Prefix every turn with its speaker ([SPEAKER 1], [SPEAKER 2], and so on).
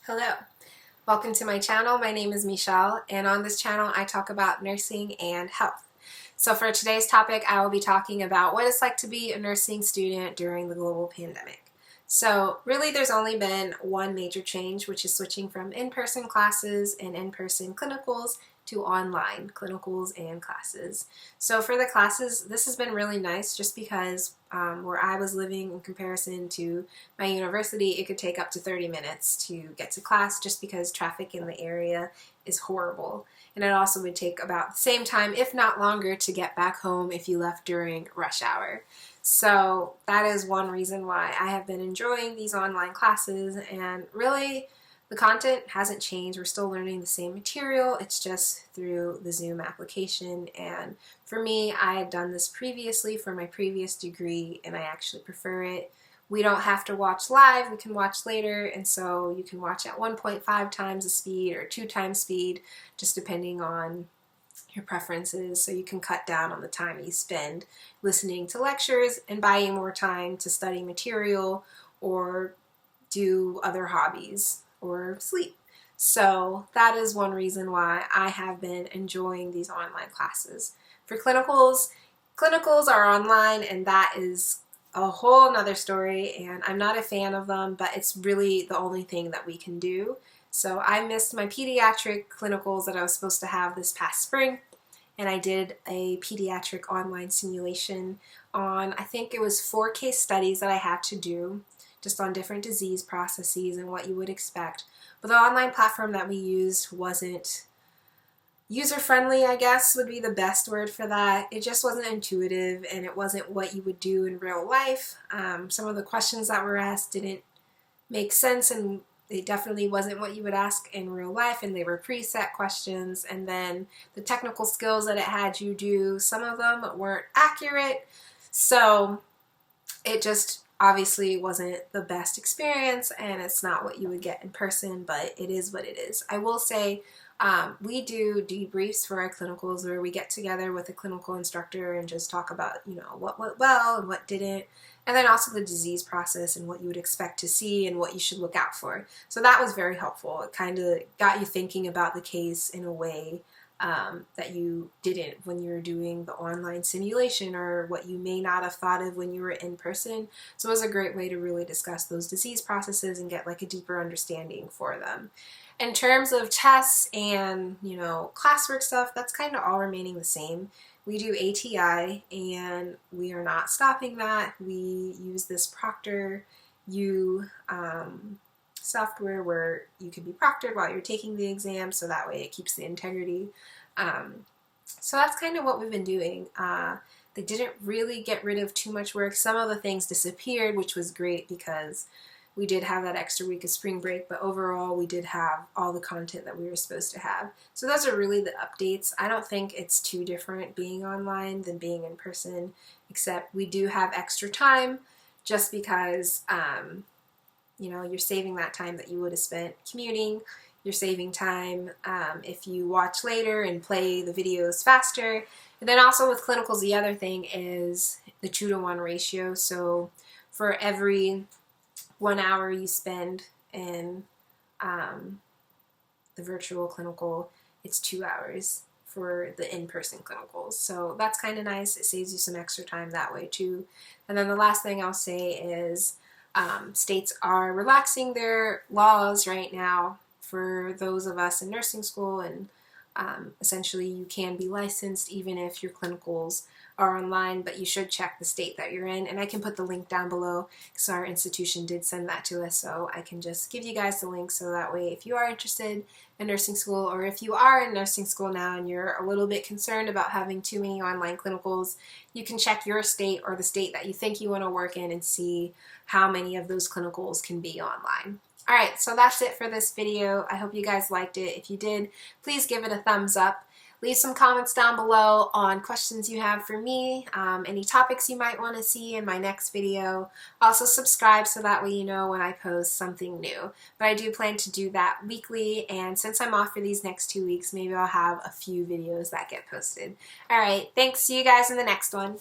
[SPEAKER 1] Hello, welcome to my channel. My name is Michelle, and on this channel I talk about nursing and health. So for today's topic, I will be talking about what it's like to be a nursing student during the global pandemic. So really there's only been one major change, which is switching from in-person classes and in-person clinicals to online clinicals and classes. So for the classes, this has been really nice just because where I was living in comparison to my university, it could take up to 30 minutes to get to class just because traffic in the area is horrible. And it also would take about the same time, if not longer, to get back home if you left during rush hour. So that is one reason why I have been enjoying these online classes, and really the content hasn't changed. We're still learning the same material, it's just through the Zoom application. And for me, I had done this previously for my previous degree and I actually prefer it. We don't have to watch live, we can watch later, and so you can watch at 1.5 times the speed or 2 times speed, just depending on your preferences, so you can cut down on the time you spend listening to lectures and buying more time to study material or do other hobbies or sleep. So that is one reason why I have been enjoying these online classes. For clinicals are online, and that is a whole nother story, and I'm not a fan of them, but it's really the only thing that we can do. So I missed my pediatric clinicals that I was supposed to have this past spring, and I did a pediatric online simulation on, I think it was 4 case studies that I had to do, just on different disease processes and what you would expect. But the online platform that we used wasn't user-friendly, I guess would be the best word for that. It just wasn't intuitive, and it wasn't what you would do in real life. Some of the questions that were asked didn't make sense, and it definitely wasn't what you would ask in real life, and they were preset questions. And then the technical skills that it had you do, some of them weren't accurate. So it just obviously wasn't the best experience, and it's not what you would get in person, but it is what it is. I will say we do debriefs for our clinicals where we get together with a clinical instructor and just talk about, what went well and what didn't, and then also the disease process and what you would expect to see and what you should look out for. So that was very helpful. It kind of got you thinking about the case in a way that you didn't when you were doing the online simulation, or what you may not have thought of when you were in person. So it was a great way to really discuss those disease processes and get like a deeper understanding for them. In terms of tests and, classwork stuff, that's kind of all remaining the same. We do ATI, and we are not stopping that. We use this ProctorU software where you can be proctored while you're taking the exam, so that way it keeps the integrity. So that's kind of what we've been doing. They didn't really get rid of too much work. Some of the things disappeared, which was great because we did have that extra week of spring break, but overall we did have all the content that we were supposed to have. So those are really the updates. I don't think it's too different being online than being in person, except we do have extra time just because you're saving that time that you would have spent commuting. You're saving time if you watch later and play the videos faster. And then also with clinicals, the other thing is the 2-to-1 ratio. So for every 1 hour you spend in the virtual clinical, it's 2 hours for the in-person clinicals. So that's kind of nice. It saves you some extra time that way too. And then the last thing I'll say is states are relaxing their laws right now for those of us in nursing school, and essentially you can be licensed even if your clinicals are online, but you should check the state that you're in. And I can put the link down below because our institution did send that to us, so I can just give you guys the link, so that way if you are interested in nursing school, or if you are in nursing school now and you're a little bit concerned about having too many online clinicals, you can check your state or the state that you think you want to work in and see how many of those clinicals can be online. Alright, so that's it for this video. I hope you guys liked it. If you did, please give it a thumbs up. Leave some comments down below on questions you have for me, any topics you might want to see in my next video. Also subscribe so that way you know when I post something new. But I do plan to do that weekly, and since I'm off for these next 2 weeks, maybe I'll have a few videos that get posted. Alright, thanks. See you guys in the next one.